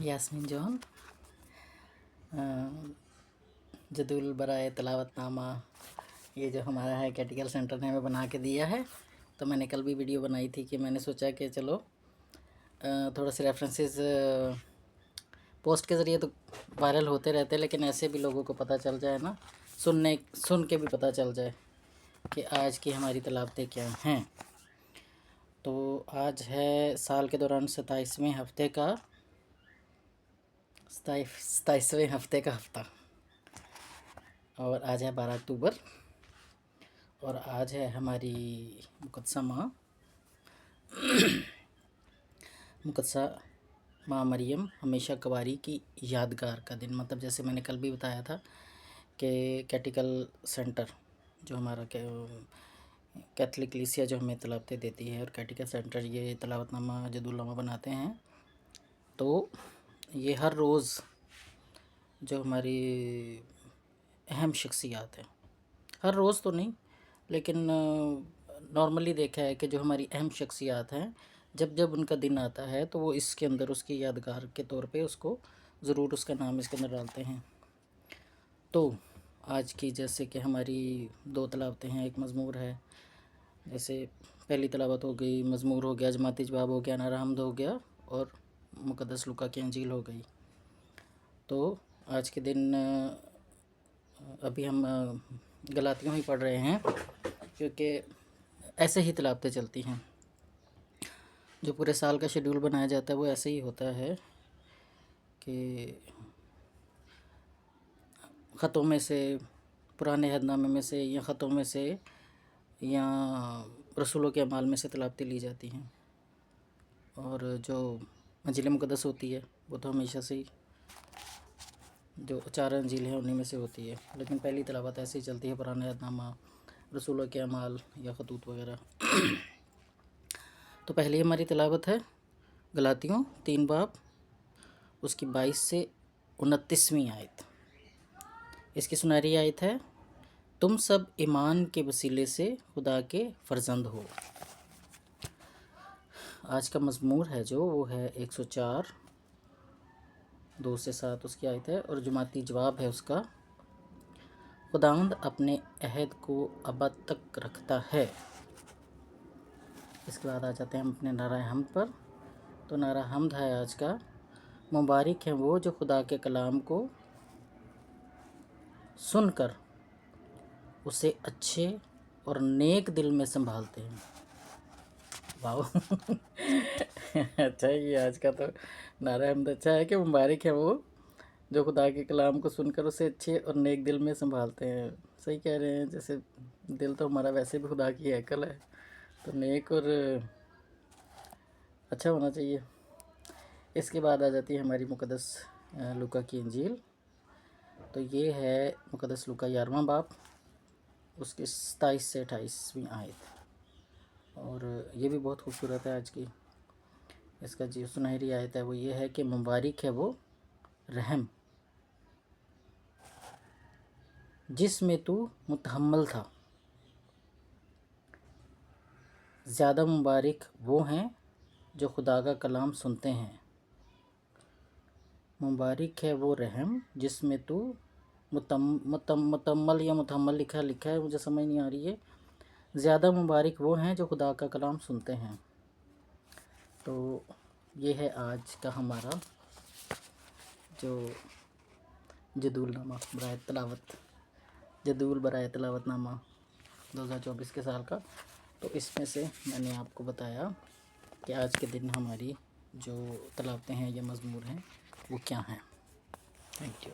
Yasmin John जदुल बराए तिलावतनामा, ये जो हमारा है कैटेगरी सेंटर ने हमें बना के दिया है। तो मैंने कल भी वीडियो बनाई थी कि मैंने सोचा कि चलो थोड़ा से रेफरेंसेस पोस्ट के ज़रिए तो वायरल होते रहते हैं, लेकिन ऐसे भी लोगों को पता चल जाए ना, सुन के भी पता चल जाए कि आज की हमारी तिलावतें क्या हैं। तो आज है साल के दौरान 27वें हफ्ते का हफ्ता, और आज है 12 अक्टूबर, और आज है हमारी मुक़द्दसा माँ मरियम हमेशा कवारी की यादगार का दिन। मतलब जैसे मैंने कल भी बताया था कि कैटेगरी सेंटर जो हमारा कैथलिक कलीसिया जो हमें तिलावतें देती है, और कैटेगरी सेंटर ये तिलावतनामा जदुलनामा बनाते हैं। तो ये हर रोज़ जो हमारी अहम शख्सियात हैं, हर रोज़ तो नहीं लेकिन नॉर्मली देखा है कि जो हमारी अहम शख्सियात हैं, जब जब उनका दिन आता है तो वो इसके अंदर उसकी यादगार के तौर पे उसको ज़रूर उसका नाम इसके अंदर डालते हैं। तो आज की जैसे कि हमारी 2 तिलावतें हैं, एक मज़मूर है, जैसे पहली तिलावत हो गई, मज़मूर हो गया, जमाती जवाब हो गया, नारा हम्द हो गया, और मुक़द्दस लूका की इंजील हो गई। तो आज के दिन अभी हम गलातियों ही पढ़ रहे हैं, क्योंकि ऐसे ही तिलावतें चलती हैं। जो पूरे साल का शेड्यूल बनाया जाता है वो ऐसे ही होता है कि ख़तों में से, पुराने अहदनामे में से, या ख़तों में से, या रसूलों के अमाल में से तिलावतें ली जाती हैं। और जो अंजील मुक़द्दस होती है वो तो हमेशा से ही जो 4 अंजील हैं उन्हीं में से होती है, लेकिन पहली तिलावत ऐसे ही चलती है, पुराने अहदनामा, रसूलों के अमाल या खतूत वगैरह। तो पहली हमारी तिलावत है गलातियों 3 बाब, उसकी 22 से 29वीं आयत। इसकी सुनहरी आयत है, तुम सब ईमान के वसीले से खुदा के फ़र्जंद हो। आज का मज़मूर है जो वो है 104, 2 से 7 उसकी आयत है, और जुमाती जवाब है उसका, खुदावंद अपने अहद को अबद तक रखता है। इसके बाद आ जाते हैं हम अपने नारा हम्द पर। तो नारा हम्द है आज का, मुबारक हैं वो जो खुदा के कलाम को सुनकर उसे अच्छे और नेक दिल में संभालते हैं। वाह अच्छा है, ये आज का तो नारा हम्द अच्छा है कि मुबारक है वो जो खुदा के कलाम को सुनकर उसे अच्छे और नेक दिल में संभालते हैं। सही कह रहे हैं, जैसे दिल तो हमारा वैसे भी खुदा की हैकल है, तो नेक और अच्छा होना चाहिए। इसके बाद आ जाती है हमारी मुक़द्दस लूका की इंजील। तो ये है मुक़द्दस लूका 11वां बाब, उसकी 27 से 28वीं आयत, और ये भी बहुत खूबसूरत है आज की। इसका जो सुनहरी आयत है वो ये है कि मुबारक है वो रहम जिसमें तू मुतहम्मल था, ज़्यादा मुबारक वो हैं जो खुदा का कलाम सुनते हैं। मुबारक है वो रहम जिसमें तू मुतम्मल या मुतहम्मल लिखा है, मुझे समझ नहीं आ रही है। ज़्यादा मुबारक वो हैं जो खुदा का कलाम सुनते हैं। तो ये है आज का हमारा जो जदूल बराए तिलावतनामा 2024 के साल का। तो इसमें से मैंने आपको बताया कि आज के दिन हमारी जो तिलावतें हैं या मज़मूर हैं वो क्या हैं। Thank you.